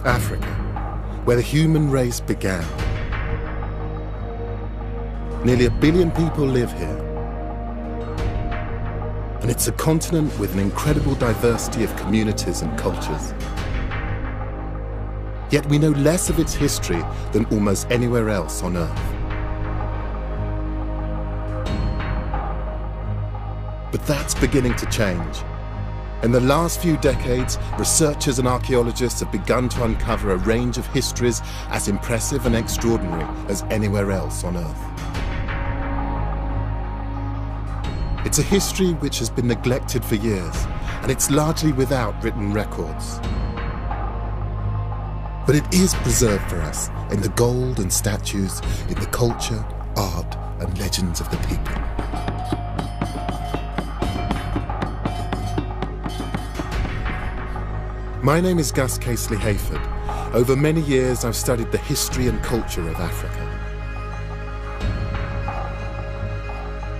Africa, where the human race began. Nearly 1 billion people live here. And it's a continent with an incredible diversity of communities and cultures. Yet we know less of its history than almost anywhere else on Earth. But that's beginning to change. In the last few decades, researchers and archaeologists have begun to uncover a range of histories as impressive and extraordinary as anywhere else on Earth. It's a history which has been neglected for years, and it's largely without written records. But it is preserved for us in the gold and statues, in the culture, art, and legends of the people. My name is Gus Casely-Hayford. Over many years, I've studied the history and culture of Africa.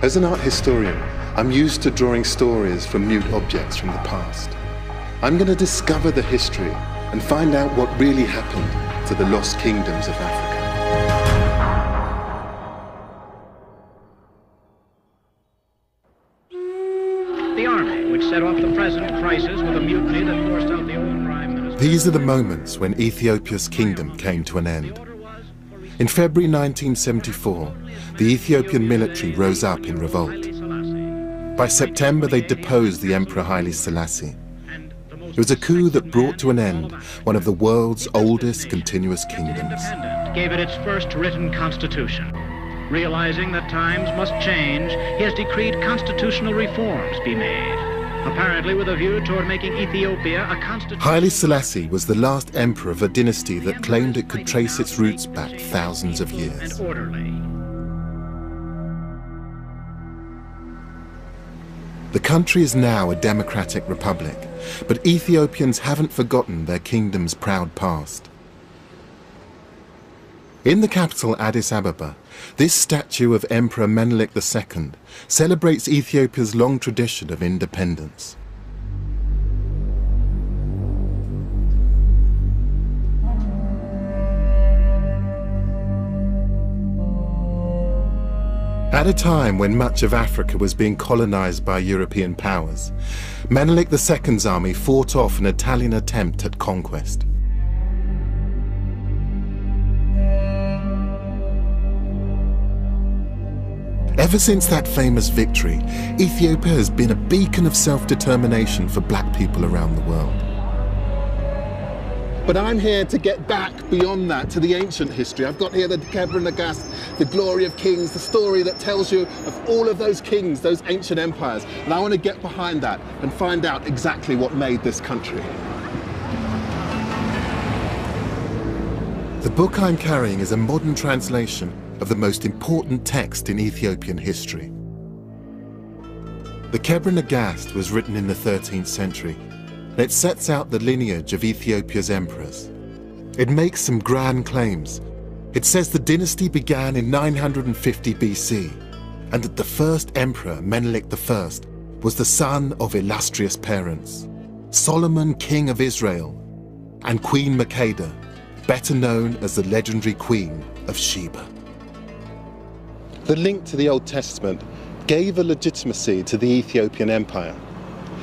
As an art historian, I'm used to drawing stories from mute objects from the past. I'm going to discover the history and find out what really happened to the lost kingdoms of Africa. The army, which set off the present crisis with a mutiny that forced out the old prime minister. These are the moments when Ethiopia's kingdom came to an end. In February 1974, the Ethiopian military rose up in revolt. By September, they deposed the Emperor Haile Selassie. It was a coup that brought to an end one of the world's oldest continuous kingdoms. Gave it its first written constitution. Realizing that times must change, he has decreed constitutional reforms be made, apparently with a view toward making Ethiopia a constitution. Haile Selassie was the last emperor of a dynasty that claimed it could trace its roots back thousands of years. And orderly. The country is now a democratic republic, but Ethiopians haven't forgotten their kingdom's proud past. In the capital Addis Ababa, this statue of Emperor Menelik II celebrates Ethiopia's long tradition of independence. At a time when much of Africa was being colonized by European powers, Menelik II's army fought off an Italian attempt at conquest. Ever since that famous victory, Ethiopia has been a beacon of self-determination for black people around the world. But I'm here to get back beyond that to the ancient history. I've got here the Kebra Nagast, the glory of kings, the story that tells you of all of those kings, those ancient empires. And I want to get behind that and find out exactly what made this country. The book I'm carrying is a modern translation of the most important text in Ethiopian history. The Kebra Nagast was written in the 13th century. It sets out the lineage of Ethiopia's emperors. It makes some grand claims. It says the dynasty began in 950 BC, and that the first emperor, Menelik I, was the son of illustrious parents, Solomon, king of Israel, and Queen Makeda, better known as the legendary Queen of Sheba. The link to the Old Testament gave a legitimacy to the Ethiopian Empire.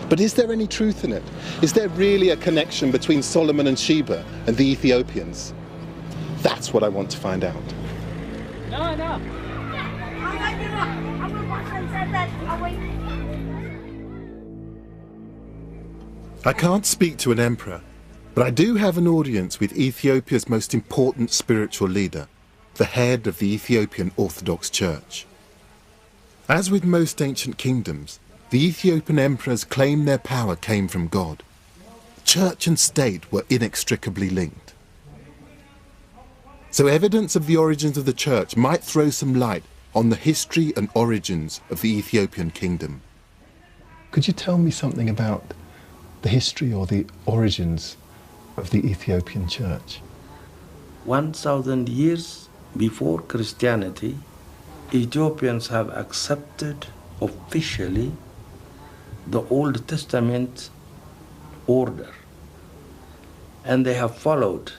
But is there any truth in it? Is there really a connection between Solomon and Sheba and the Ethiopians? That's what I want to find out. No. I can't speak to an emperor, but I do have an audience with Ethiopia's most important spiritual leader, the head of the Ethiopian Orthodox Church. As with most ancient kingdoms, the Ethiopian emperors claimed their power came from God. Church and state were inextricably linked. So evidence of the origins of the church might throw some light on the history and origins of the Ethiopian kingdom. Could you tell me something about the history or the origins of the Ethiopian church? 1,000 years before Christianity, Ethiopians have accepted officially the Old Testament order. and they have followed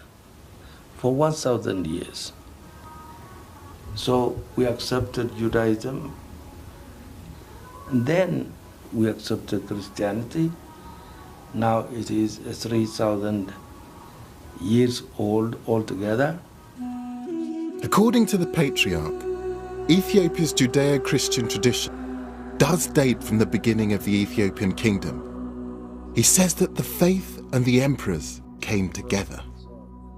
for 1,000 years. So we accepted Judaism, and then we accepted Christianity. Now it is 3,000 years old altogether. According to the patriarch, Ethiopia's Judeo-Christian tradition does date from the beginning of the Ethiopian kingdom. He says that the faith and the emperors came together.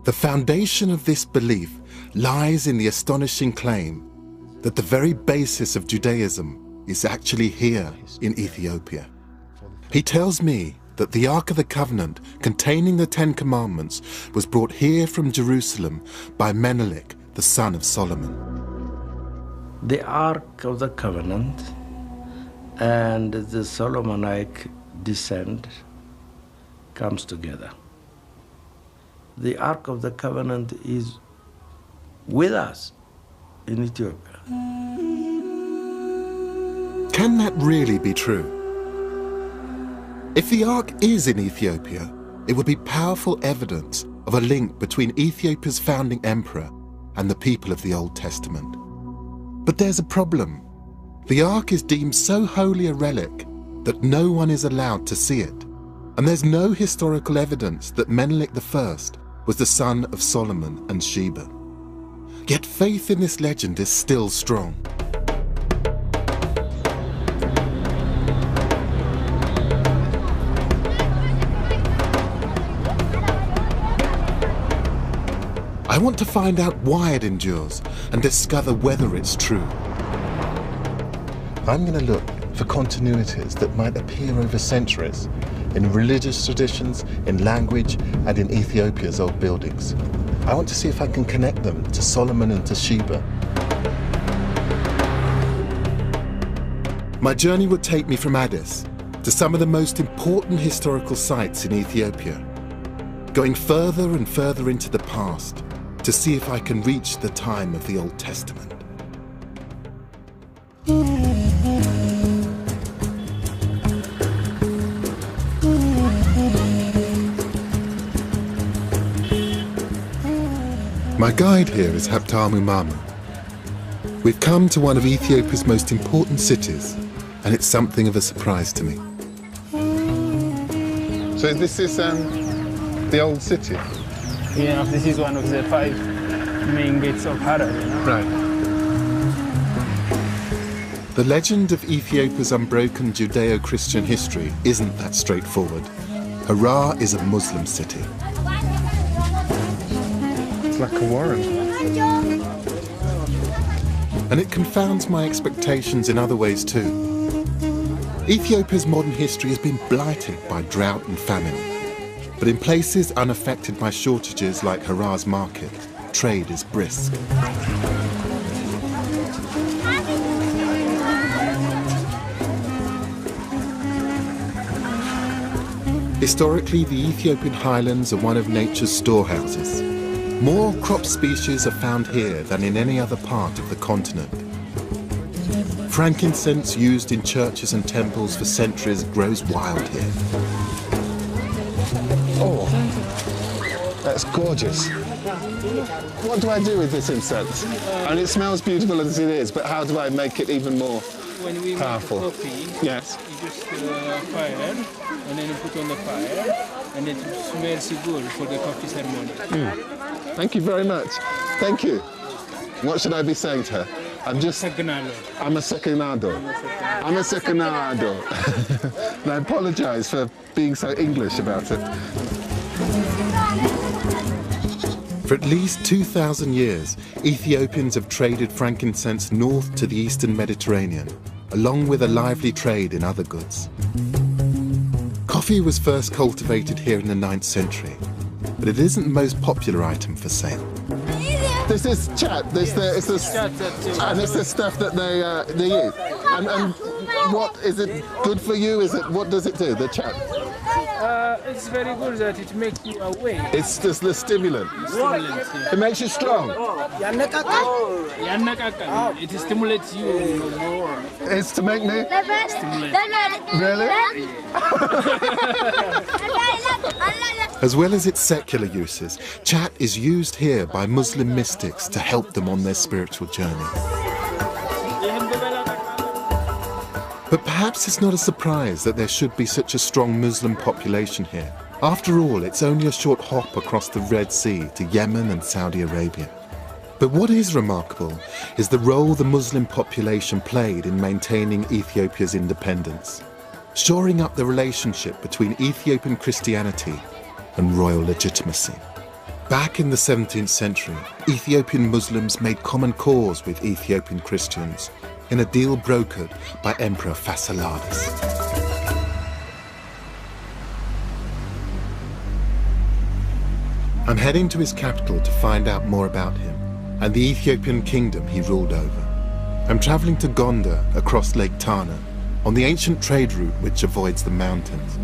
The foundation of this belief lies in the astonishing claim that the very basis of Judaism is actually here in Ethiopia. He tells me that the Ark of the Covenant containing the Ten Commandments was brought here from Jerusalem by Menelik, the son of Solomon. The Ark of the Covenant and the Solomonic descent comes together. The Ark of the Covenant is with us in Ethiopia. Can that really be true? If the Ark is in Ethiopia, it would be powerful evidence of a link between Ethiopia's founding emperor and the people of the Old Testament. But there's a problem. The Ark is deemed so holy a relic that no one is allowed to see it. And there's no historical evidence that Menelik I was the son of Solomon and Sheba. Yet faith in this legend is still strong. I want to find out why it endures and discover whether it's true. I'm going to look for continuities that might appear over centuries in religious traditions, in language, and in Ethiopia's old buildings. I want to see if I can connect them to Solomon and to Sheba. My journey would take me from Addis to some of the most important historical sites in Ethiopia, going further and further into the past to see if I can reach the time of the Old Testament. My guide here is Habtamu Mama. We've come to one of Ethiopia's most important cities, and it's something of a surprise to me. So this is the old city? Yeah, this is one of the 5 main gates of Harar. Right. The legend of Ethiopia's unbroken Judeo-Christian history isn't that straightforward. Harar is a Muslim city. It's like a warren. And it confounds my expectations in other ways too. Ethiopia's modern history has been blighted by drought and famine. But in places unaffected by shortages like Harar's market, trade is brisk. Historically, the Ethiopian highlands are one of nature's storehouses. More crop species are found here than in any other part of the continent. Frankincense used in churches and temples for centuries grows wild here. Oh, that's gorgeous. What do I do with this incense? And it smells beautiful as it is, but how do I make it even more powerful? When we make coffee, yes. you just fire, and then you put on the fire, and it smells good for the coffee ceremony. Thank you very much. Thank you. What should I be saying to her? I'm a seconado. I'm a seconado. And I apologise for being so English about it. For at least 2,000 years, Ethiopians have traded frankincense north to the eastern Mediterranean, along with a lively trade in other goods. Coffee was first cultivated here in the 9th century, but it isn't the most popular item for sale. This is chat. And it's the stuff that they eat. And what is it good for you? What does it do? The chat. It's very good that it makes you awake. It's just the stimulant. It makes you strong. It stimulates you more. It's to make me Stimulate. really. As well as its secular uses, chat is used here by Muslim mystics to help them on their spiritual journey. But perhaps it's not a surprise that there should be such a strong Muslim population here. After all, it's only a short hop across the Red Sea to Yemen and Saudi Arabia. But what is remarkable is the role the Muslim population played in maintaining Ethiopia's independence, shoring up the relationship between Ethiopian Christianity and royal legitimacy. Back in the 17th century, Ethiopian Muslims made common cause with Ethiopian Christians in a deal brokered by Emperor Fasciladas. I'm heading to his capital to find out more about him and the Ethiopian kingdom he ruled over. I'm travelling to Gondar across Lake Tana on the ancient trade route which avoids the mountains.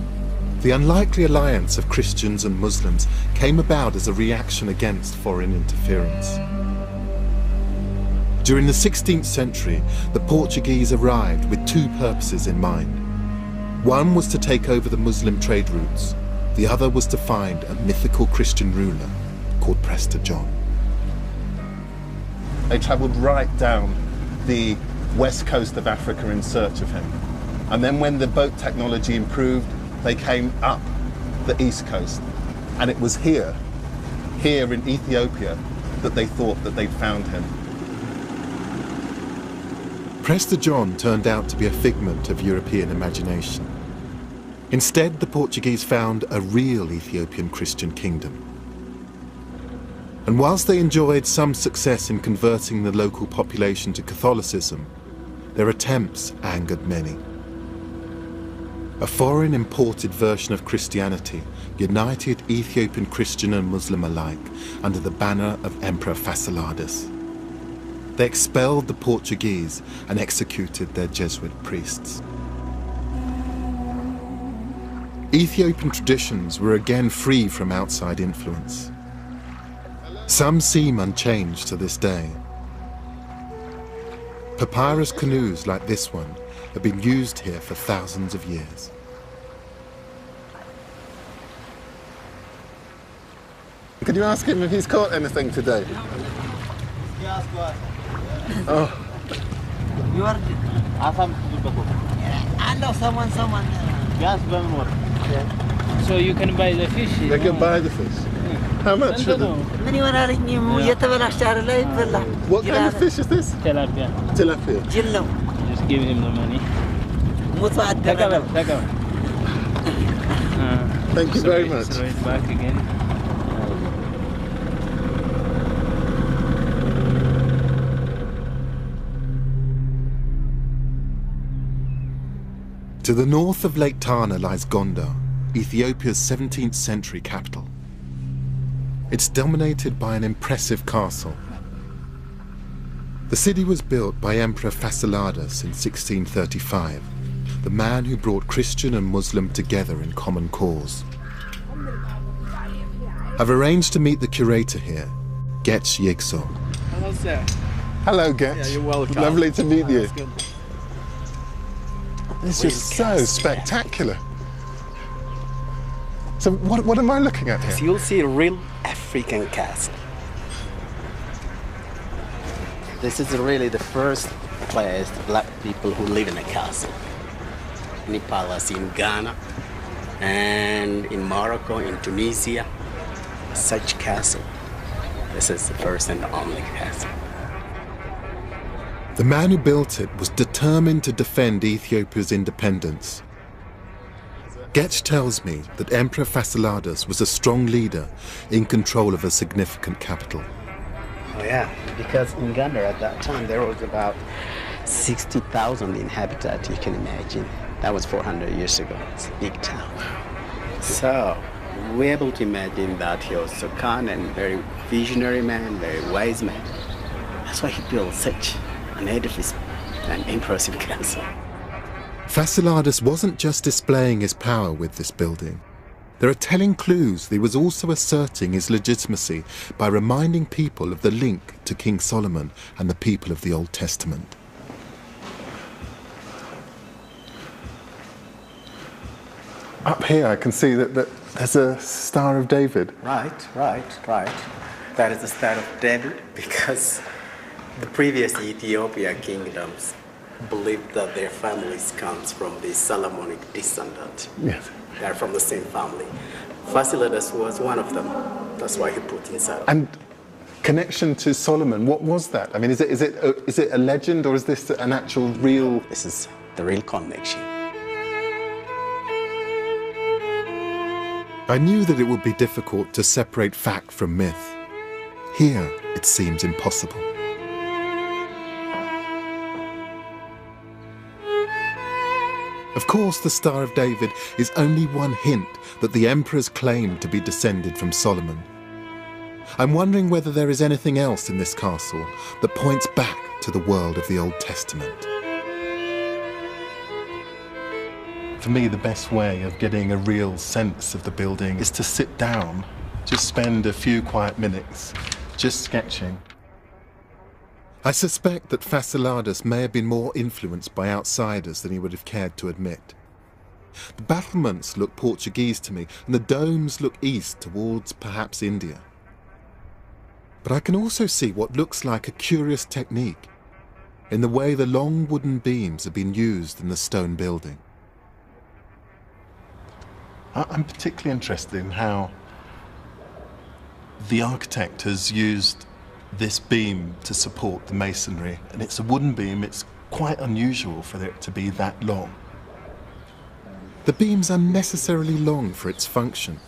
The unlikely alliance of Christians and Muslims came about as a reaction against foreign interference. During the 16th century, the Portuguese arrived with two purposes in mind. One was to take over the Muslim trade routes. The other was to find a mythical Christian ruler called Prester John. They travelled right down the west coast of Africa in search of him. And then when the boat technology improved, they came up the east coast. And it was here in Ethiopia, that they thought that they'd found him. Prester John turned out to be a figment of European imagination. Instead, the Portuguese found a real Ethiopian Christian kingdom. And whilst they enjoyed some success in converting the local population to Catholicism, their attempts angered many. A foreign imported version of Christianity united Ethiopian Christian and Muslim alike under the banner of Emperor Fasciladas. They expelled the Portuguese and executed their Jesuit priests. Ethiopian traditions were again free from outside influence. Some seem unchanged to this day. Papyrus canoes like this one have been used here for thousands of years. Could you ask him if he's caught anything today? Oh. You are... I know someone. So you can buy the fish? They can buy the fish. How much for them? What kind of fish is this? Tilapia. Tilapia. Just give him the money. Thank you very much. Right back again. To the north of Lake Tana lies Gondar, Ethiopia's 17th century capital. It's dominated by an impressive castle. The city was built by Emperor Fasciladas in 1635, the man who brought Christian and Muslim together in common cause. I've arranged to meet the curator here, Getch Yigso. Hello, sir. Hello, Getch. Yeah, you're welcome. Lovely to meet you. Good. This is so spectacular. So what am I looking at So here? you'll see a real African castle. This is really the first place black people who live in a castle. Any palace in Ghana and in Morocco, in Tunisia, such castle. This is the first and only castle. The man who built it was determined to defend Ethiopia's independence. Getch tells me that Emperor Fasciladas was a strong leader in control of a significant capital. Oh yeah, because in Ghana at that time there was about 60,000 inhabitants, you can imagine. That was 400 years ago. It's a big town. So we're able to imagine that he was so kind and very visionary man, very wise man. That's why he built such an edifice, an impressive castle. Fasciladas wasn't just displaying his power with this building. There are telling clues that he was also asserting his legitimacy by reminding people of the link to King Solomon and the people of the Old Testament. up here I can see that there's a Star of David. Right. That is the Star of David because the previous Ethiopia kingdoms believed that their families comes from the Solomonic descendant. Yes. They're from the same family. Fasilides was one of them. That's why he put inside. And connection to Solomon, what was that? I mean, is it a legend or is this an actual real? This is the real connection. I knew that it would be difficult to separate fact from myth. Here, it seems impossible. Of course, the Star of David is only one hint that the emperors claimed to be descended from Solomon. I'm wondering whether there is anything else in this castle that points back to the world of the Old Testament. For me, the best way of getting a real sense of the building is to sit down, just spend a few quiet minutes, just sketching. I suspect that Fasilides may have been more influenced by outsiders than he would have cared to admit. The battlements look Portuguese to me, and the domes look east towards perhaps India. But I can also see what looks like a curious technique in the way the long wooden beams have been used in the stone building. I'm particularly interested in how the architect has used this beam to support the masonry, and it's a wooden beam. It's quite unusual for it to be that long. The beam's unnecessarily long for its function.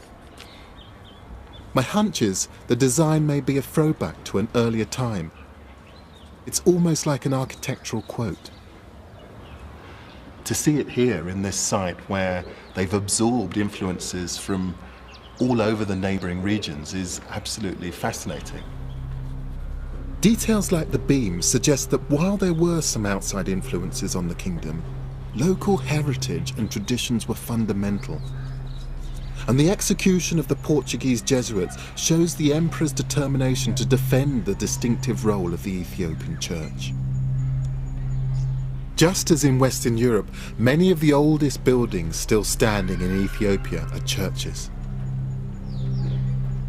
My hunch is the design may be a throwback to an earlier time. It's almost like an architectural quote. To see it here in this site where they've absorbed influences from all over the neighbouring regions is absolutely fascinating. Details like the beam suggest that while there were some outside influences on the kingdom, local heritage and traditions were fundamental. And the execution of the Portuguese Jesuits shows the emperor's determination to defend the distinctive role of the Ethiopian Church. Just as in Western Europe, many of the oldest buildings still standing in Ethiopia are churches.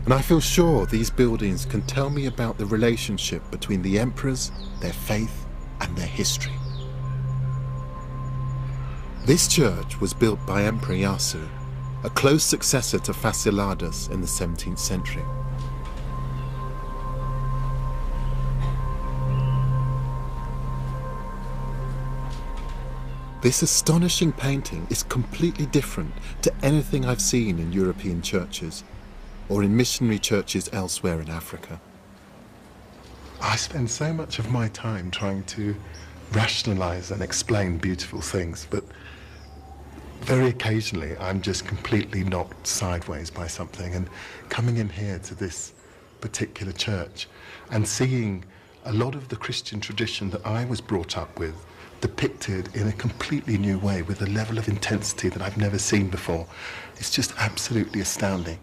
And I feel sure these buildings can tell me about the relationship between the emperors, their faith, and their history. This church was built by Emperor Yasu, a close successor to Fasilides in the 17th century. This astonishing painting is completely different to anything I've seen in European churches or in missionary churches elsewhere in Africa. I spend so much of my time trying to rationalize and explain beautiful things, but very occasionally I'm just completely knocked sideways by something, and coming in here to this particular church and seeing a lot of the Christian tradition that I was brought up with depicted in a completely new way with a level of intensity that I've never seen before. It's just absolutely astounding.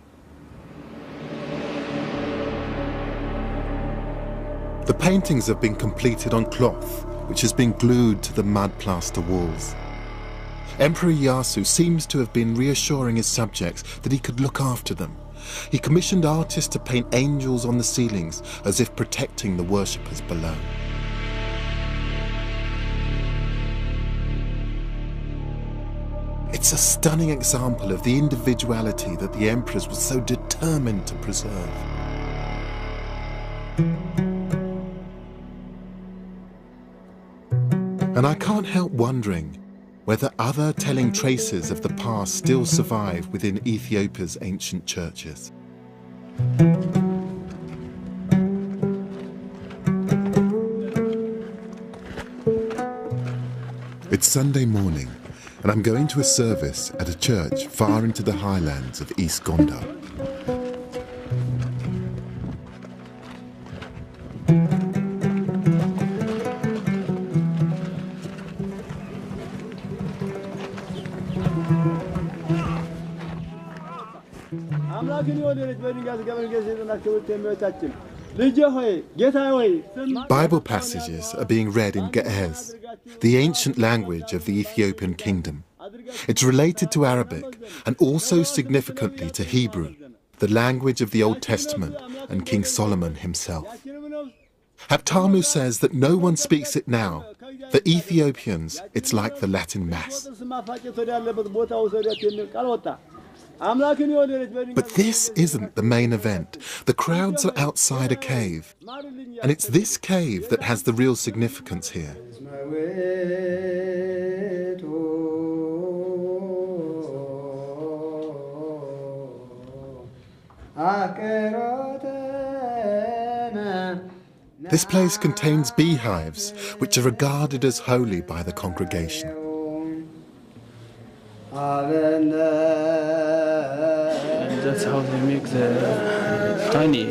The paintings have been completed on cloth, which has been glued to the mud plaster walls. Emperor Yasu seems to have been reassuring his subjects that he could look after them. He commissioned artists to paint angels on the ceilings as if protecting the worshippers below. It's a stunning example of the individuality that the emperors were so determined to preserve. And I can't help wondering whether other telling traces of the past still survive within Ethiopia's ancient churches. It's Sunday morning, and I'm going to a service at a church far into the highlands of East Gondar. Bible passages are being read in Ge'ez, the ancient language of the Ethiopian kingdom. It's related to Arabic and also significantly to Hebrew, the language of the Old Testament and King Solomon himself. Haptamu says that no one speaks it now. For Ethiopians, it's like the Latin Mass. But this isn't the main event. The crowds are outside a cave. And it's this cave that has the real significance here. This place contains beehives, which are regarded as holy by the congregation. And that's how they make the honey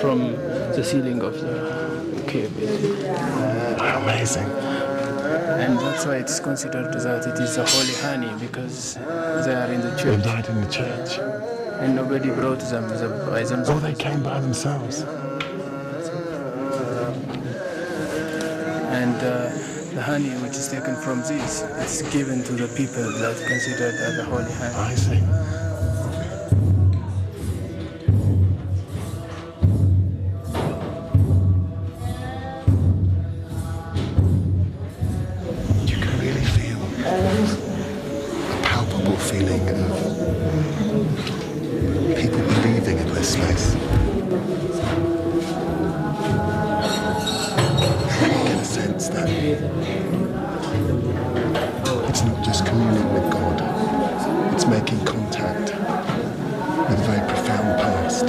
from the ceiling of the cave. Amazing. And that's why it's considered that it is a holy honey, because they are in the church. They died in the church. And nobody brought them by themselves. Oh, they came by themselves. And the honey which is taken from this, it's given to the people that considered as a holy honey. I see. You can really feel a palpable feeling of people believing in this place. That it's not just communing with God, it's making contact with a very profound past.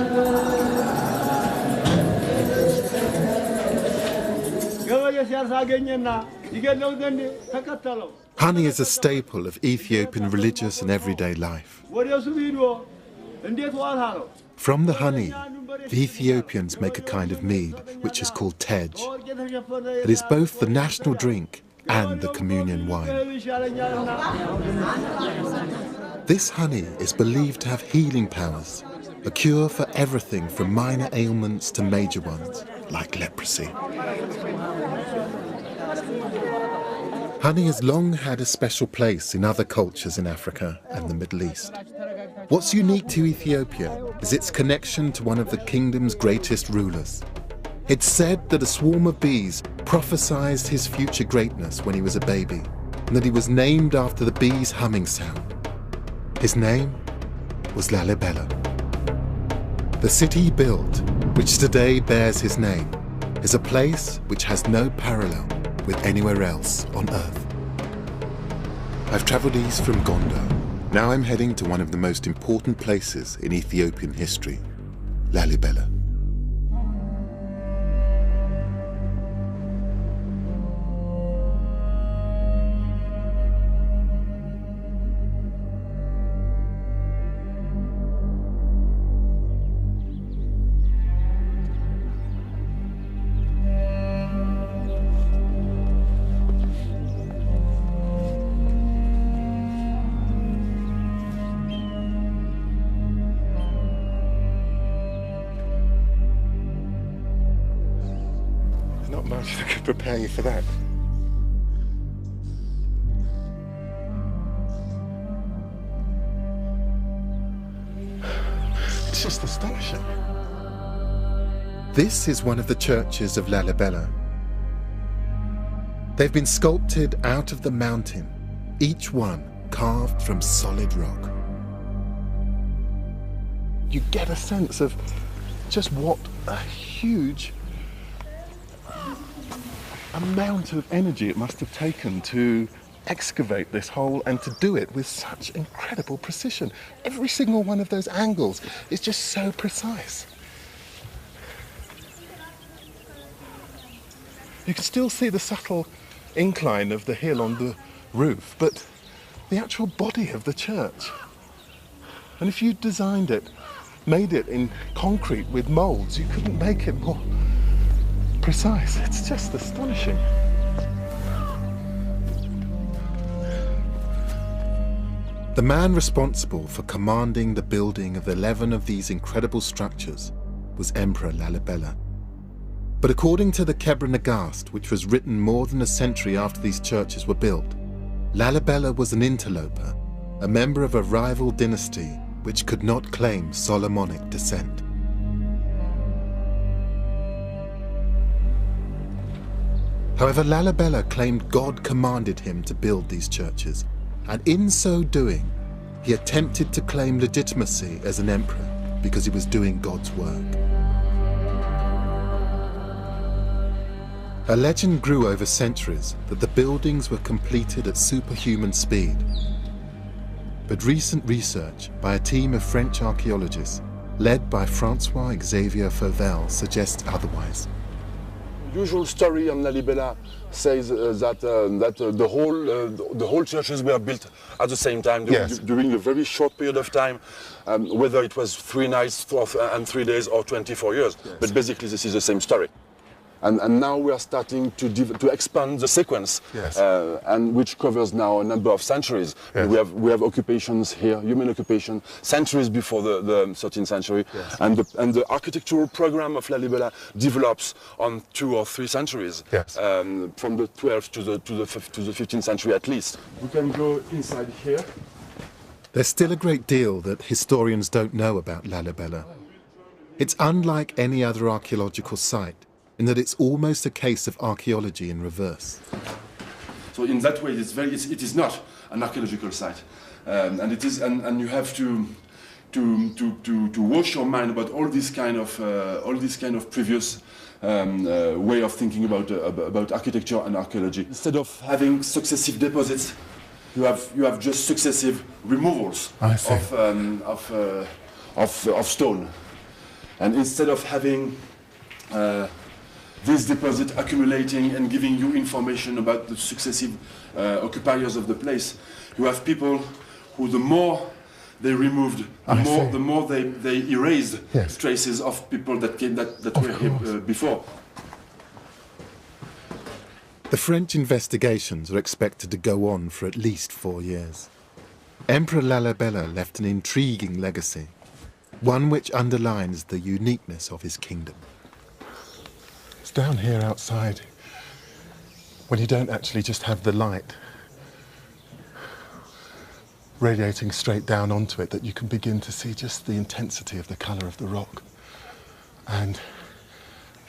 Honey is a staple of Ethiopian religious and everyday life. From the honey, the Ethiopians make a kind of mead, which is called tej. It is both the national drink and the communion wine. This honey is believed to have healing powers, a cure for everything from minor ailments to major ones, like leprosy. Honey has long had a special place in other cultures in Africa and the Middle East. What's unique to Ethiopia is its connection to one of the kingdom's greatest rulers. It's said that a swarm of bees prophesied his future greatness when he was a baby, and that he was named after the bees' humming sound. His name was Lalibela. The city he built, which today bears his name, is a place which has no parallel with anywhere else on Earth. I've travelled east from Gondo. Now I'm heading to one of the most important places in Ethiopian history, Lalibela. Not much that could prepare you for that. It's just astonishing. This is one of the churches of Lalibela. They've been sculpted out of the mountain, each one carved from solid rock. You get a sense of just what a huge amount of energy it must have taken to excavate this hole and to do it with such incredible precision. Every single one of those angles is just so precise. You can still see the subtle incline of the hill on the roof, but the actual body of the church. And if you designed it, made it in concrete with moulds, you couldn't make it more precise. It's just astonishing. The man responsible for commanding the building of 11 of these incredible structures was Emperor Lalibela. But according to the Kebra Nagast, which was written more than a century after these churches were built, Lalibela was an interloper, a member of a rival dynasty which could not claim Solomonic descent. However, Lalibela claimed God commanded him to build these churches, and in so doing, he attempted to claim legitimacy as an emperor because he was doing God's work. A legend grew over centuries that the buildings were completed at superhuman speed. But recent research by a team of French archaeologists, led by François-Xavier Fauvel, suggests otherwise. The usual story on Lalibela says that the whole churches were built at the same time during a very short period of time, whether it was 3 nights and 3 days or 24 years. Yes. But basically this is the same story. And now we are starting to expand the sequence, and which covers now a number of centuries. Yes. We have occupations here, human occupation, centuries before the 13th century, and the architectural program of Lalibela develops on 2 or 3 centuries, from the 12th to the 15th century at least. We can go inside here. There's still a great deal that historians don't know about Lalibela. It's unlike any other archaeological site, in that it's almost a case of archaeology in reverse. So in that way, it is not an archaeological site, and it is, and you have to wash your mind about all this kind of previous way of thinking about architecture and archaeology. Instead of having successive deposits, you have just successive removals of stone, and instead of having this deposit accumulating and giving you information about the successive occupiers of the place, you have people who, the more they removed, the more they erased traces of people that were here before. The French investigations are expected to go on for at least 4 years. Emperor Lalibela left an intriguing legacy, one which underlines the uniqueness of his kingdom. It's down here outside, when you don't actually just have the light radiating straight down onto it, that you can begin to see just the intensity of the colour of the rock. And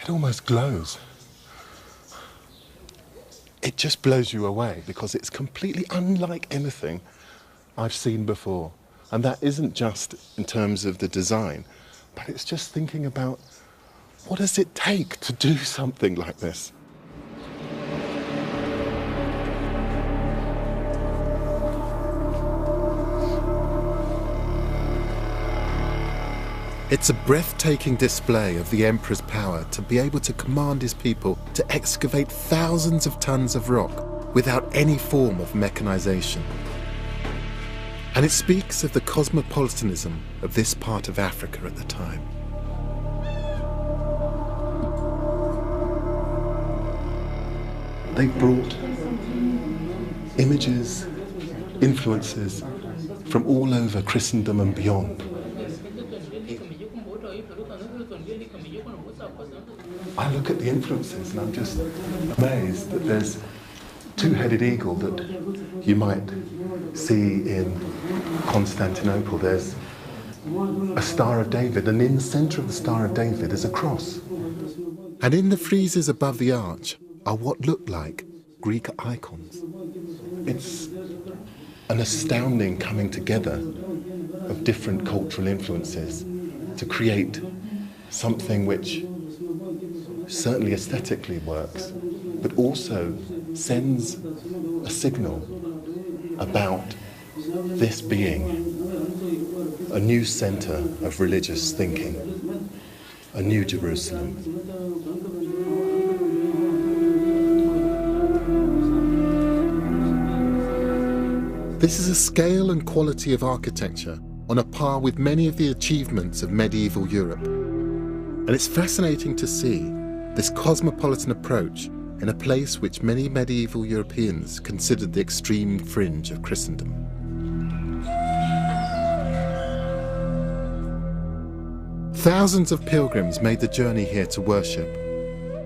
it almost glows. It just blows you away because it's completely unlike anything I've seen before. And that isn't just in terms of the design, but it's just thinking about, what does it take to do something like this? It's a breathtaking display of the emperor's power to be able to command his people to excavate thousands of tons of rock without any form of mechanization. And it speaks of the cosmopolitanism of this part of Africa at the time. They brought images, influences from all over Christendom and beyond. I look at the influences and I'm just amazed that there's two-headed eagle that you might see in Constantinople. There's a Star of David, and in the centre of the Star of David is a cross. And in the friezes above the arch are what look like Greek icons. It's an astounding coming together of different cultural influences to create something which certainly aesthetically works, but also sends a signal about this being a new centre of religious thinking, a new Jerusalem. This is a scale and quality of architecture on a par with many of the achievements of medieval Europe. And it's fascinating to see this cosmopolitan approach in a place which many medieval Europeans considered the extreme fringe of Christendom. Thousands of pilgrims made the journey here to worship,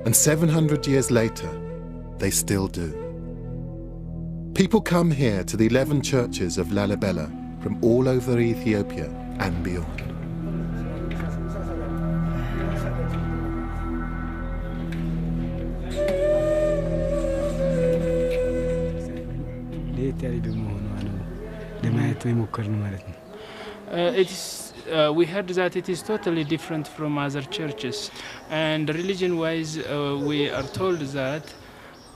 and 700 years later, they still do. People come here to the 11 churches of Lalibela from all over Ethiopia and beyond. We heard that it is totally different from other churches, and religion-wise we are told that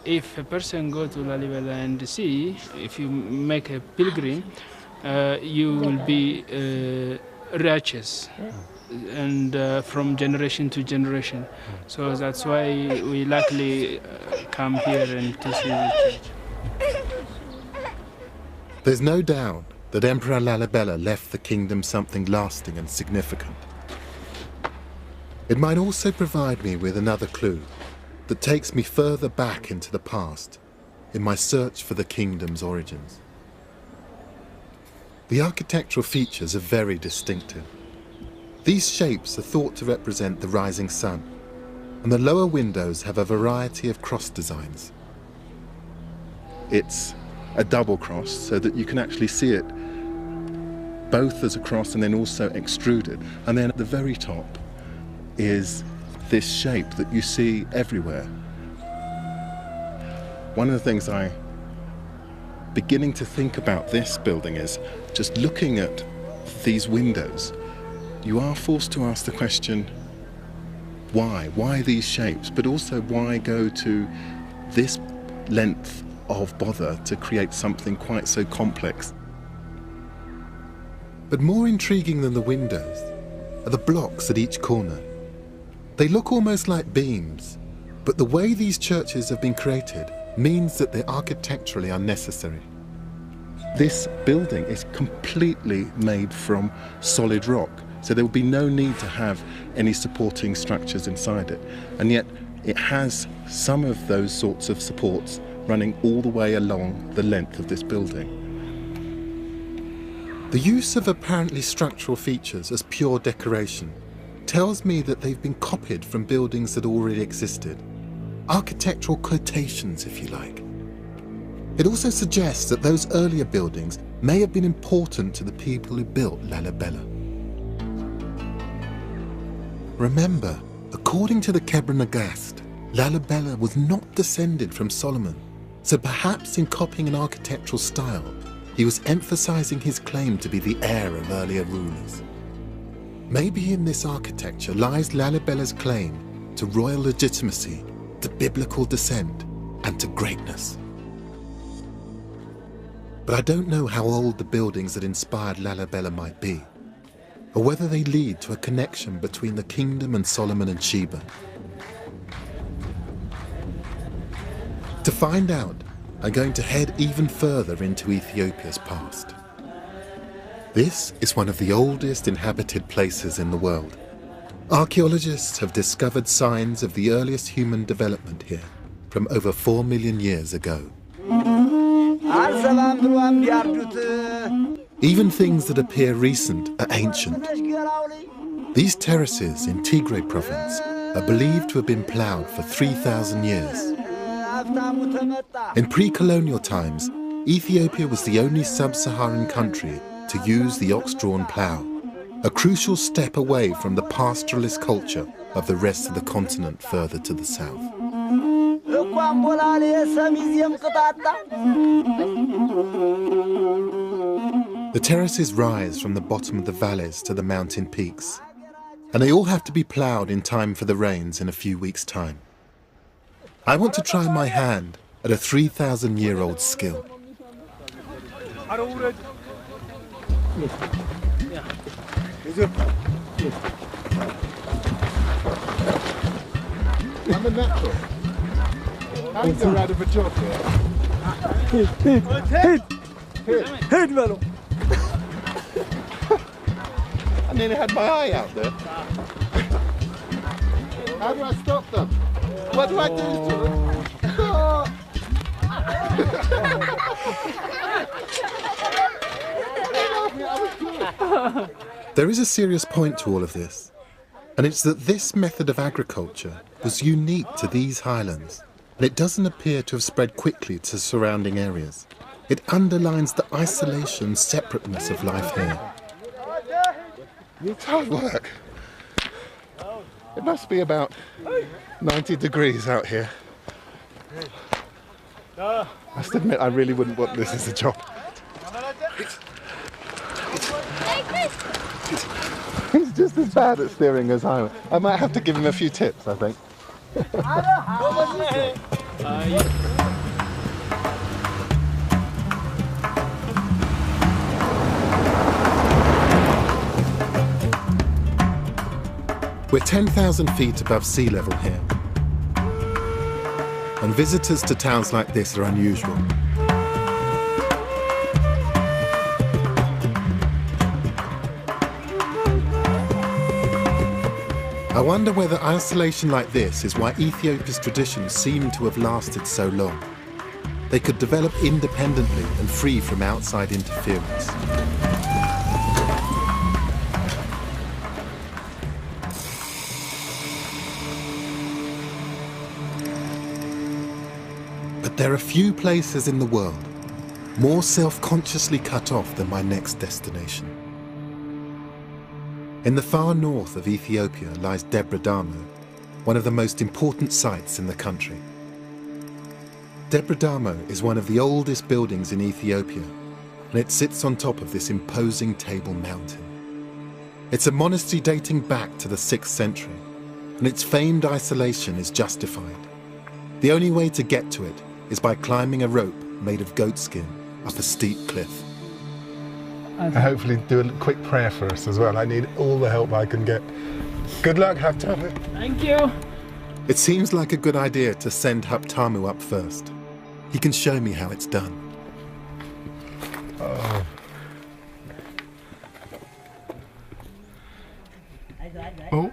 if a person go to Lalibela and see, if you make a pilgrim, you will be righteous, and from generation to generation. So that's why we luckily come here and to see the church. There's no doubt that Emperor Lalibela left the kingdom something lasting and significant. It might also provide me with another clue that takes me further back into the past in my search for the kingdom's origins. The architectural features are very distinctive. These shapes are thought to represent the rising sun, and the lower windows have a variety of cross designs. It's a double cross so that you can actually see it both as a cross and then also extruded. And then at the very top is this shape that you see everywhere. One of the things I'm beginning to think about this building is just looking at these windows, you are forced to ask the question, why? Why these shapes? But also why go to this length of bother to create something quite so complex? But more intriguing than the windows are the blocks at each corner. They look almost like beams, but the way these churches have been created means that they're architecturally unnecessary. This building is completely made from solid rock, so there will be no need to have any supporting structures inside it. And yet it has some of those sorts of supports running all the way along the length of this building. The use of apparently structural features as pure decoration tells me that they've been copied from buildings that already existed. Architectural quotations, if you like. It also suggests that those earlier buildings may have been important to the people who built Lalibela. Remember, according to the Kebra Nagast, Lalibela was not descended from Solomon, so perhaps in copying an architectural style, he was emphasizing his claim to be the heir of earlier rulers. Maybe in this architecture lies Lalibela's claim to royal legitimacy, to biblical descent, and to greatness. But I don't know how old the buildings that inspired Lalibela might be, or whether they lead to a connection between the kingdom and Solomon and Sheba. To find out, I'm going to head even further into Ethiopia's past. This is one of the oldest inhabited places in the world. Archaeologists have discovered signs of the earliest human development here from over 4 million years ago. Even things that appear recent are ancient. These terraces in Tigray province are believed to have been ploughed for 3,000 years. In pre-colonial times, Ethiopia was the only sub-Saharan country to use the ox-drawn plough, a crucial step away from the pastoralist culture of the rest of the continent further to the south. The terraces rise from the bottom of the valleys to the mountain peaks, and they all have to be ploughed in time for the rains in a few weeks' time. I want to try my hand at a 3,000-year-old skill. I'm a natural. How do you get out of a job here? Hit, Velo. I nearly had my eye out there. How do I stop them? What do I do to them? There is a serious point to all of this, and it's that this method of agriculture was unique to these highlands, and it doesn't appear to have spread quickly to surrounding areas. It underlines the isolation, separateness of life here. It's hard work. It must be about 90 degrees out here. I must admit, I really wouldn't want this as a job. He's just as bad at steering as I am. I might have to give him a few tips, I think. We're 10,000 feet above sea level here, and visitors to towns like this are unusual. I wonder whether isolation like this is why Ethiopia's traditions seem to have lasted so long. They could develop independently and free from outside interference. But there are few places in the world more self-consciously cut off than my next destination. In the far north of Ethiopia lies Debre Damo, one of the most important sites in the country. Debre Damo is one of the oldest buildings in Ethiopia, and it sits on top of this imposing Table Mountain. It's a monastery dating back to the 6th century, and its famed isolation is justified. The only way to get to it is by climbing a rope made of goat skin up a steep cliff. And hopefully do a quick prayer for us as well. I need all the help I can get. Good luck, Haptamu. Thank you. It seems like a good idea to send Haptamu up first. He can show me how it's done. Oh. Oh,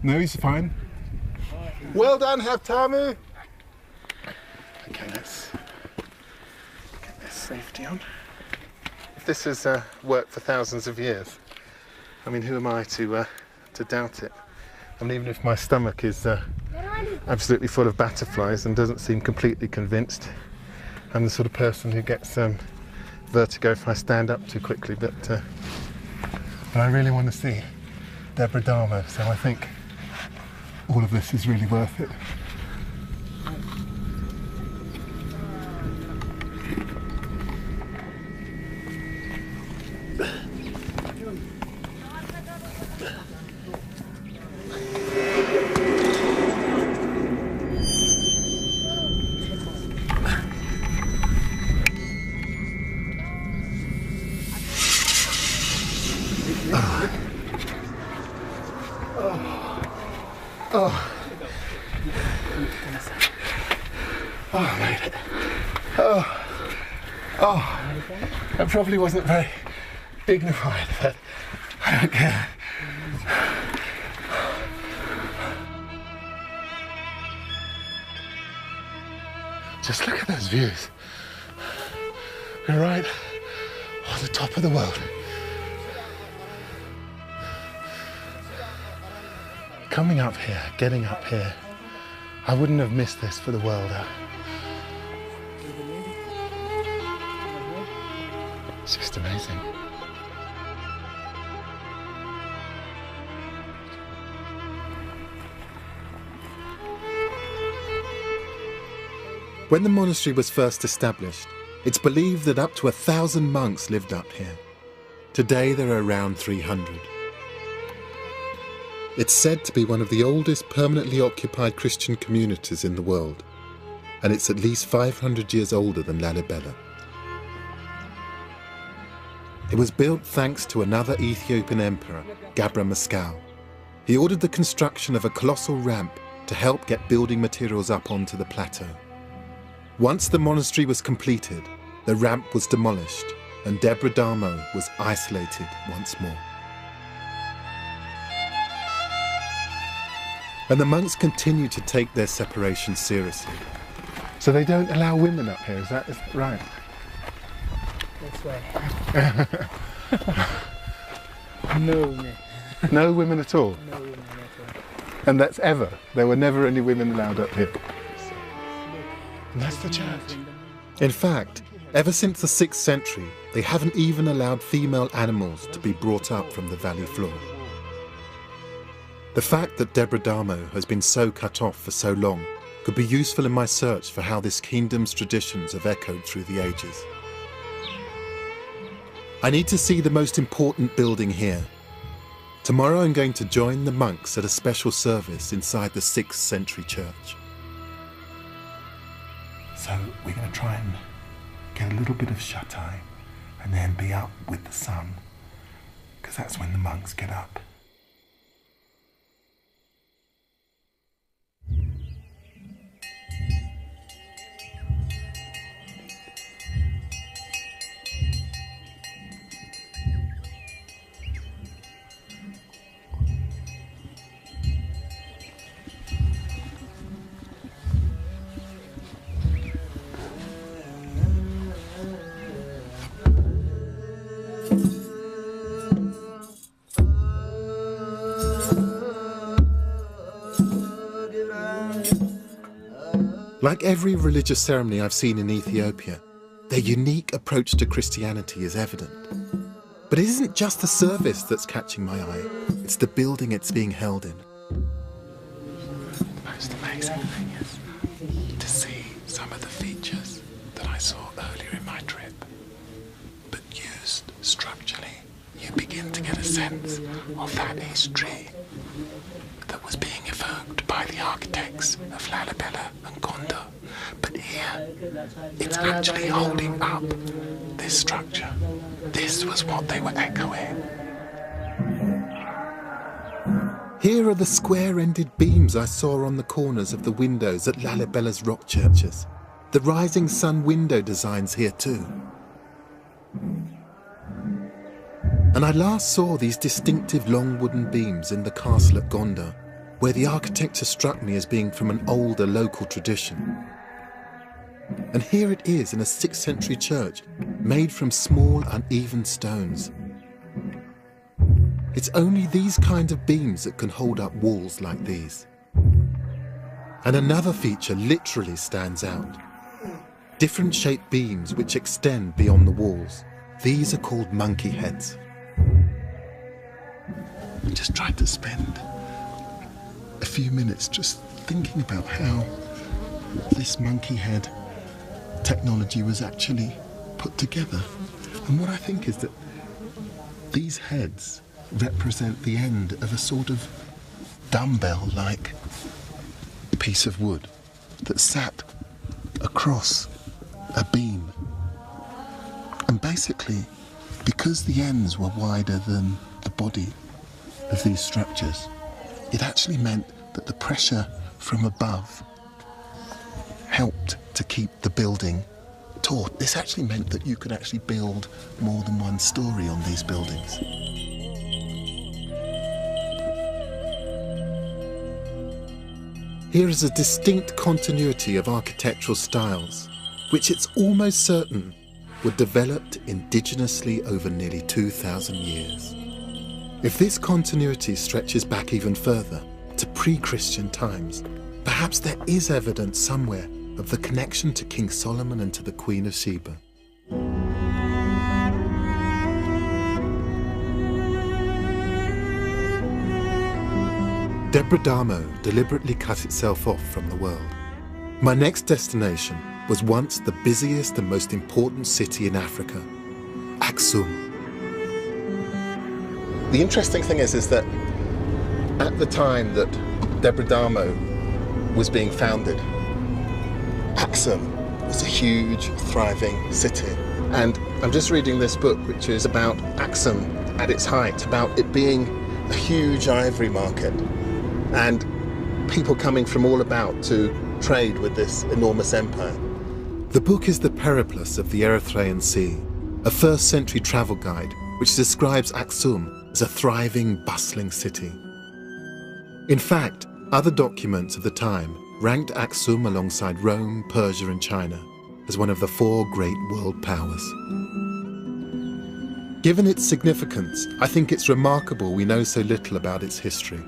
no, he's fine. Well done, Haptamu. Okay, let's get this safety on. If this has worked for thousands of years, I mean, who am I to doubt it? I mean, even if my stomach is absolutely full of butterflies and doesn't seem completely convinced, I'm the sort of person who gets vertigo if I stand up too quickly, but I really want to see Debre Damo, so I think all of this is really worth it. That probably wasn't very dignified, but I don't care. Just look at those views. We're right on the top of the world. Coming up here, getting up here, I wouldn't have missed this for the world. It's just amazing. When the monastery was first established, it's believed that up to 1,000 monks lived up here. Today there are around 300. It's said to be one of the oldest permanently occupied Christian communities in the world, and it's at least 500 years older than Lalibela. It was built thanks to another Ethiopian emperor, Gabra Mescal. He ordered the construction of a colossal ramp to help get building materials up onto the plateau. Once the monastery was completed, the ramp was demolished and Debre Damo was isolated once more. And the monks continue to take their separation seriously. So they don't allow women up here, is that right? That's why. No women. No women at all? No women at all. And that's ever? There were never any women allowed up here? And that's the church. In fact, Ever since the 6th century, they haven't even allowed female animals to be brought up from the valley floor. The fact that Debre Damo has been so cut off for so long could be useful in my search for how this kingdom's traditions have echoed through the ages. I need to see the most important building here. Tomorrow I'm going to join the monks at a special service inside the 6th century church. So we're going to try and get a little bit of shut-eye and then be up with the sun, because that's when the monks get up. Like every religious ceremony I've seen in Ethiopia, their unique approach to Christianity is evident. But it isn't just the service that's catching my eye, it's the building it's being held in. The most amazing thing is to see some of the features that I saw earlier in my trip, but used structurally. You begin to get a sense of that history that was being evoked by the architects of Lalibela and Gonda. But here, it's actually holding up this structure. This was what they were echoing. Here are the square-ended beams I saw on the corners of the windows at Lalibela's rock churches. The rising sun window designs here too. And I last saw these distinctive long wooden beams in the castle at Gonda, where the architecture struck me as being from an older local tradition. And here it is in a 6th century church, made from small uneven stones. It's only these kind of beams that can hold up walls like these. And another feature literally stands out. Different shaped beams which extend beyond the walls. These are called monkey heads. I just tried to spend a few minutes just thinking about how this monkey head technology was actually put together. And what I think is that these heads represent the end of a sort of dumbbell-like piece of wood that sat across a beam. And basically, because the ends were wider than the body of these structures, it actually meant that the pressure from above helped to keep the building taut. This actually meant that you could actually build more than one story on these buildings. Here is a distinct continuity of architectural styles, which it's almost certain were developed indigenously over nearly 2,000 years. If this continuity stretches back even further, to pre-Christian times, perhaps there is evidence somewhere of the connection to King Solomon and to the Queen of Sheba. Debre Damo deliberately cut itself off from the world. My next destination was once the busiest and most important city in Africa, Aksum. The interesting thing is that at the time that Debre Damo was being founded, Aksum was a huge, thriving city. And I'm just reading this book, which is about Aksum at its height, about it being a huge ivory market and people coming from all about to trade with this enormous empire. The book is the Periplus of the Erythraean Sea, a 1st century travel guide which describes Aksum as a thriving, bustling city. In fact, other documents of the time ranked Aksum alongside Rome, Persia and China as one of the 4 great world powers. Given its significance, I think it's remarkable we know so little about its history.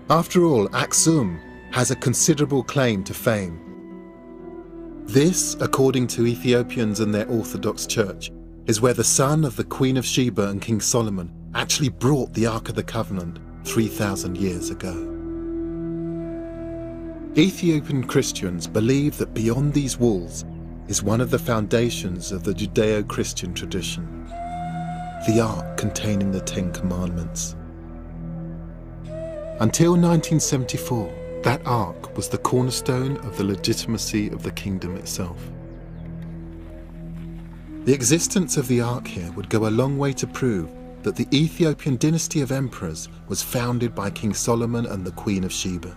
After all, Aksum has a considerable claim to fame. This, according to Ethiopians and their Orthodox Church, is where the son of the Queen of Sheba and King Solomon actually brought the Ark of the Covenant 3,000 years ago. Ethiopian Christians believe that beyond these walls is one of the foundations of the Judeo-Christian tradition, the Ark containing the Ten Commandments. Until 1974, that Ark was the cornerstone of the legitimacy of the kingdom itself. The existence of the Ark here would go a long way to prove that the Ethiopian dynasty of emperors was founded by King Solomon and the Queen of Sheba.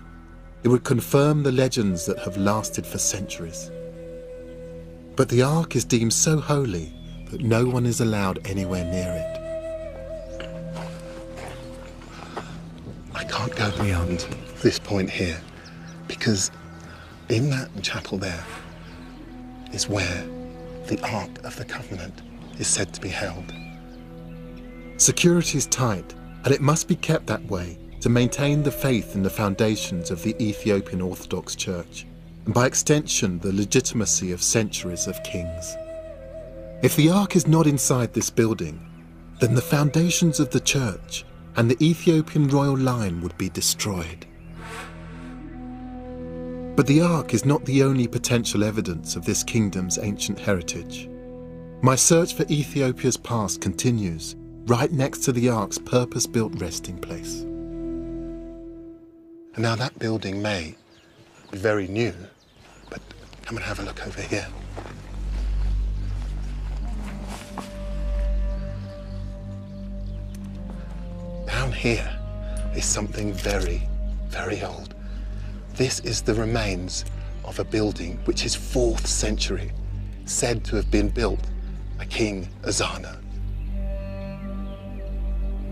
It would confirm the legends that have lasted for centuries. But the Ark is deemed so holy that no one is allowed anywhere near it. I can't go beyond this point here, because in that chapel there is where the Ark of the Covenant is said to be held. Security is tight, and it must be kept that way to maintain the faith in the foundations of the Ethiopian Orthodox Church, and by extension the legitimacy of centuries of kings. If the Ark is not inside this building, then the foundations of the church and the Ethiopian royal line would be destroyed. But the Ark is not the only potential evidence of this kingdom's ancient heritage. My search for Ethiopia's past continues right next to the Ark's purpose-built resting place. And now that building may be very new, but come and have a look over here. Down here is something very, very old. This is the remains of a building which is 4th century, said to have been built by King Ezana.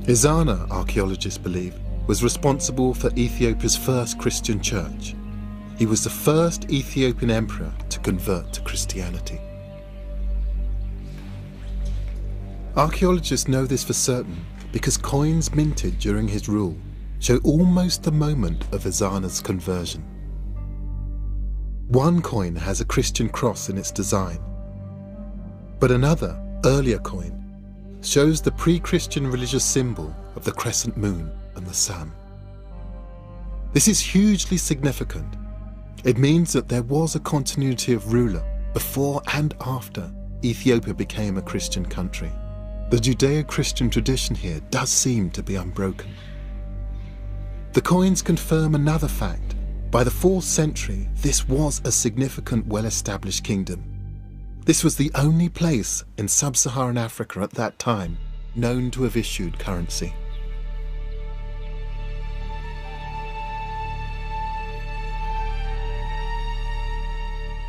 Ezana, archaeologists believe, was responsible for Ethiopia's first Christian church. He was the first Ethiopian emperor to convert to Christianity. Archaeologists know this for certain because coins minted during his rule show almost the moment of Ezana's conversion. One coin has a Christian cross in its design, but another, earlier coin, shows the pre-Christian religious symbol of the crescent moon and the sun. This is hugely significant. It means that there was a continuity of ruler before and after Ethiopia became a Christian country. The Judeo-Christian tradition here does seem to be unbroken. The coins confirm another fact. By the 4th century, this was a significant, well-established kingdom. This was the only place in sub-Saharan Africa at that time known to have issued currency.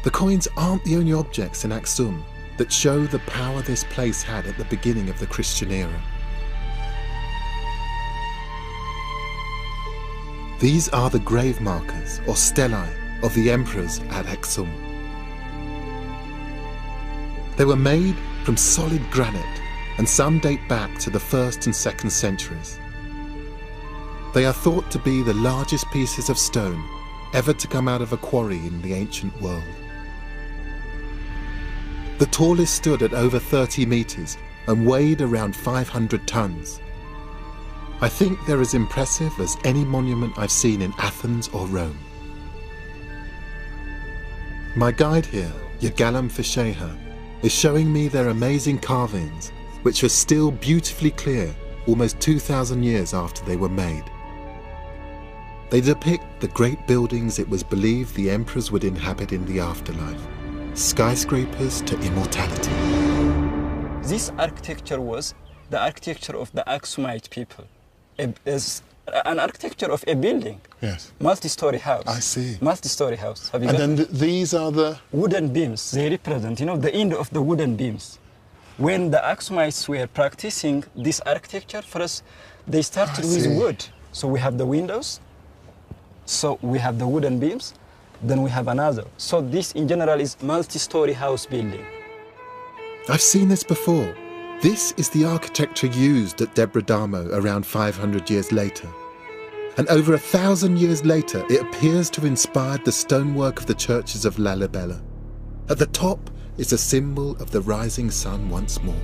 The coins aren't the only objects in Aksum that show the power this place had at the beginning of the Christian era. These are the grave markers, or stelae, of the emperors at Aksum. They were made from solid granite, and some date back to the 1st and 2nd centuries. They are thought to be the largest pieces of stone ever to come out of a quarry in the ancient world. The tallest stood at over 30 meters and weighed around 500 tons. I think they're as impressive as any monument I've seen in Athens or Rome. My guide here, Yagalam Fisheha, is showing me their amazing carvings, which are still beautifully clear almost 2,000 years after they were made. They depict the great buildings it was believed the emperors would inhabit in the afterlife, skyscrapers to immortality. This architecture was the architecture of the Aksumite people. It's an architecture of a building. Yes. Multi-story house. I see. Multi-story house. Have you and got then these are the wooden beams. They represent, the end of the wooden beams. When the Aksumites were practicing this architecture, first they started with wood. So we have the windows. So we have the wooden beams. Then we have another. So this in general is multi-story house building. I've seen this before. This is the architecture used at Debre Damo around 500 years later. And over 1,000 years later, it appears to have inspired the stonework of the churches of Lalibela. At the top is a symbol of the rising sun once more.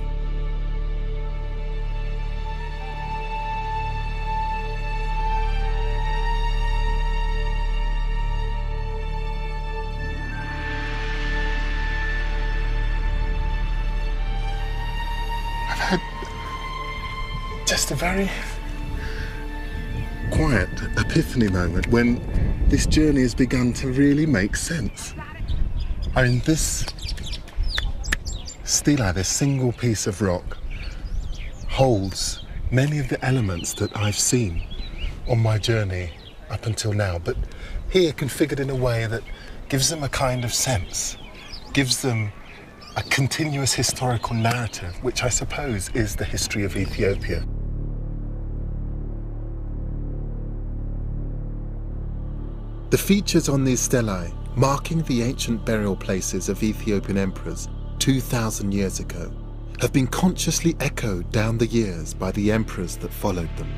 I've had just a very quiet epiphany moment when this journey has begun to really make sense. I mean, this stela, this single piece of rock, holds many of the elements that I've seen on my journey up until now, but here configured in a way that gives them a kind of sense, gives them a continuous historical narrative, which I suppose is the history of Ethiopia. The features on these stelae, marking the ancient burial places of Ethiopian emperors 2,000 years ago, have been consciously echoed down the years by the emperors that followed them.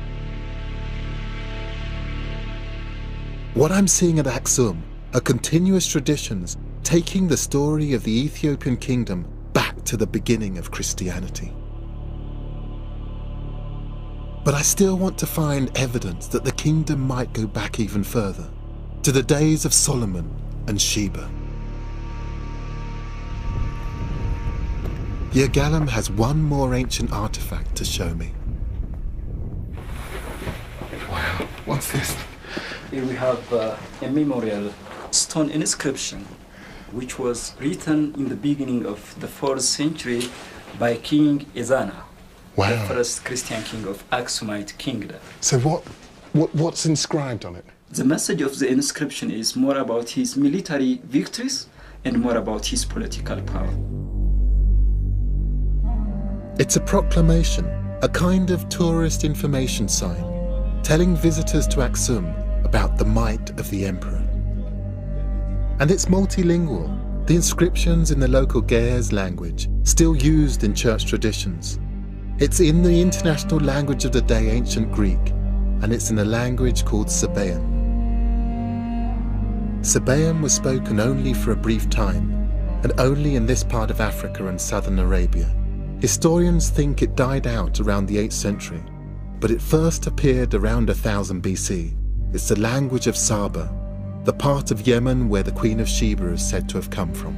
What I'm seeing at Aksum are continuous traditions taking the story of the Ethiopian kingdom back to the beginning of Christianity. But I still want to find evidence that the kingdom might go back even further, to the days of Solomon and Sheba. Yergalem has one more ancient artifact to show me. Wow, what's this? Here we have a memorial stone inscription which was written in the beginning of the 4th century by King Ezana, wow, the first Christian king of Aksumite kingdom. So what's inscribed on it? The message of the inscription is more about his military victories and more about his political power. It's a proclamation, a kind of tourist information sign, telling visitors to Aksum about the might of the emperor. And it's multilingual, the inscriptions in the local Ge'ez language, still used in church traditions. It's in the international language of the day, ancient Greek, and it's in a language called Sabaean. Sabaean was spoken only for a brief time, and only in this part of Africa and southern Arabia. Historians think it died out around the 8th century, but it first appeared around 1000 BC. It's the language of Saba, the part of Yemen where the Queen of Sheba is said to have come from.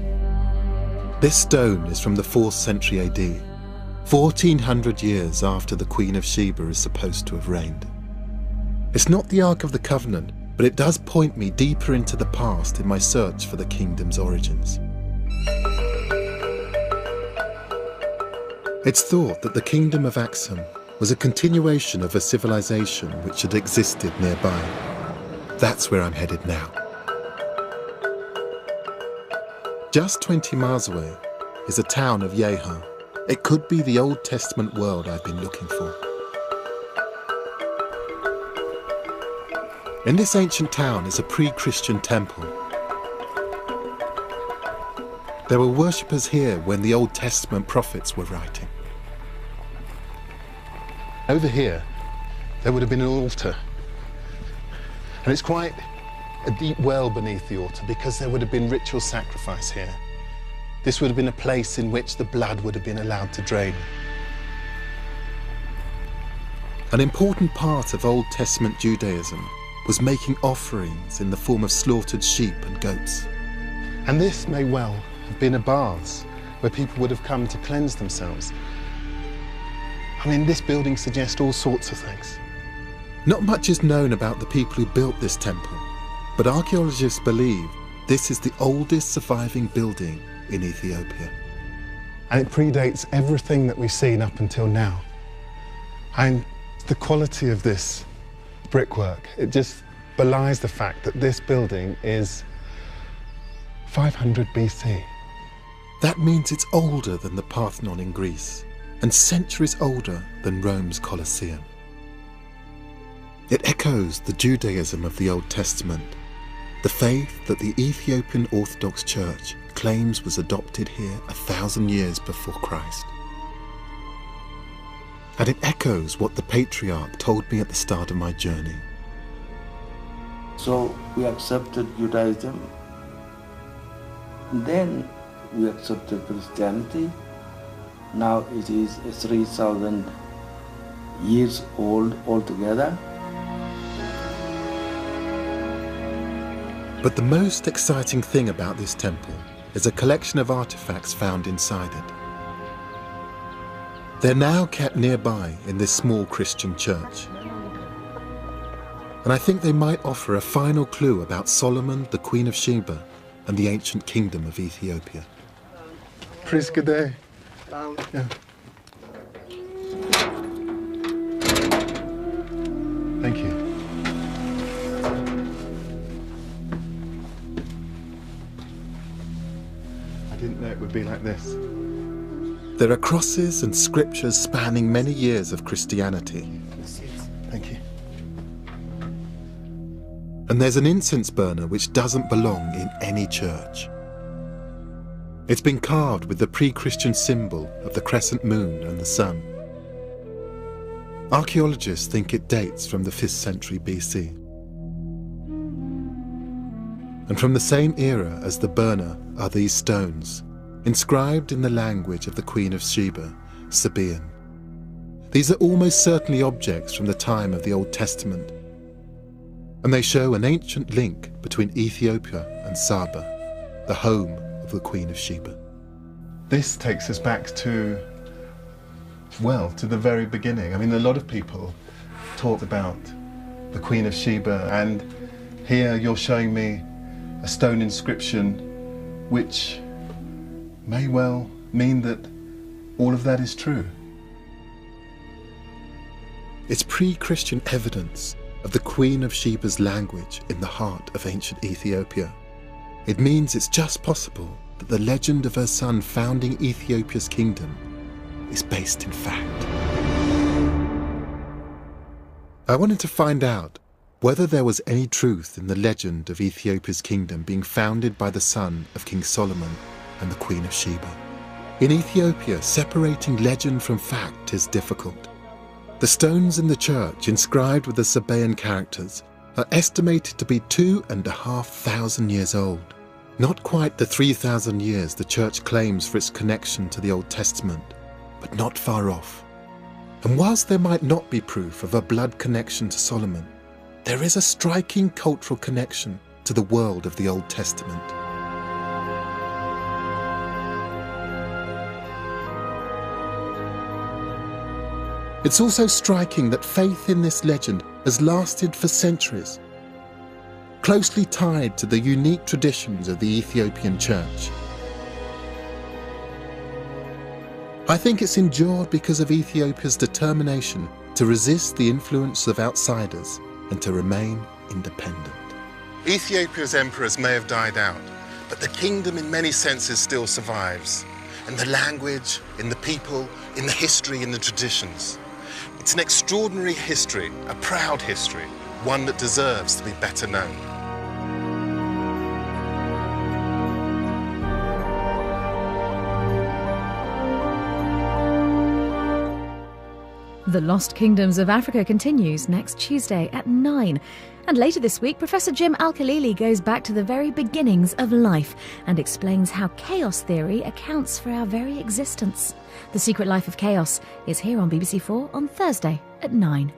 This stone is from the 4th century AD, 1400 years after the Queen of Sheba is supposed to have reigned. It's not the Ark of the Covenant, but it does point me deeper into the past in my search for the kingdom's origins. It's thought that the kingdom of Aksum was a continuation of a civilization which had existed nearby. That's where I'm headed now. Just 20 miles away is the town of Yeha. It could be the Old Testament world I've been looking for. In this ancient town is a pre-Christian temple. There were worshippers here when the Old Testament prophets were writing. Over here, there would have been an altar. And it's quite a deep well beneath the altar because there would have been ritual sacrifice here. This would have been a place in which the blood would have been allowed to drain. An important part of Old Testament Judaism was making offerings in the form of slaughtered sheep and goats. And this may well have been a baths where people would have come to cleanse themselves. I mean, this building suggests all sorts of things. Not much is known about the people who built this temple, but archaeologists believe this is the oldest surviving building in Ethiopia. And it predates everything that we've seen up until now. And the quality of this brickwork, it just belies the fact that this building is 500 BC. That means it's older than the Parthenon in Greece, and centuries older than Rome's Colosseum. It echoes the Judaism of the Old Testament, the faith that the Ethiopian Orthodox Church claims was adopted here 1,000 years before Christ. And it echoes what the patriarch told me at the start of my journey. So we accepted Judaism. And then we accepted Christianity. Now it is 3,000 years old altogether. But the most exciting thing about this temple is a collection of artifacts found inside it. They're now kept nearby in this small Christian church. And I think they might offer a final clue about Solomon, the Queen of Sheba, and the ancient kingdom of Ethiopia. Praise good day. Yeah. Thank you. I didn't know it would be like this. There are crosses and scriptures spanning many years of Christianity. Thank you. And there's an incense burner which doesn't belong in any church. It's been carved with the pre-Christian symbol of the crescent moon and the sun. Archaeologists think it dates from the 5th century BC. And from the same era as the burner are these stones, inscribed in the language of the Queen of Sheba, Sabaean. These are almost certainly objects from the time of the Old Testament, and they show an ancient link between Ethiopia and Saba, the home of the Queen of Sheba. This takes us back to, well, to the very beginning. I mean, a lot of people talk about the Queen of Sheba, and here you're showing me a stone inscription which may well mean that all of that is true. It's pre-Christian evidence of the Queen of Sheba's language in the heart of ancient Ethiopia. It means it's just possible that the legend of her son founding Ethiopia's kingdom is based in fact. I wanted to find out whether there was any truth in the legend of Ethiopia's kingdom being founded by the son of King Solomon and the Queen of Sheba. In Ethiopia, separating legend from fact is difficult. The stones in the church inscribed with the Sabaean characters are estimated to be 2,500 years old. Not quite the 3,000 years the church claims for its connection to the Old Testament, but not far off. And whilst there might not be proof of a blood connection to Solomon, there is a striking cultural connection to the world of the Old Testament. It's also striking that faith in this legend has lasted for centuries, closely tied to the unique traditions of the Ethiopian church. I think it's endured because of Ethiopia's determination to resist the influence of outsiders and to remain independent. Ethiopia's emperors may have died out, but the kingdom in many senses still survives. In the language, in the people, in the history, in the traditions. It's an extraordinary history, a proud history, one that deserves to be better known. The Lost Kingdoms of Africa continues next Tuesday at 9. And later this week, Professor Jim Al-Khalili goes back to the very beginnings of life and explains how chaos theory accounts for our very existence. The Secret Life of Chaos is here on BBC4 on Thursday at 9.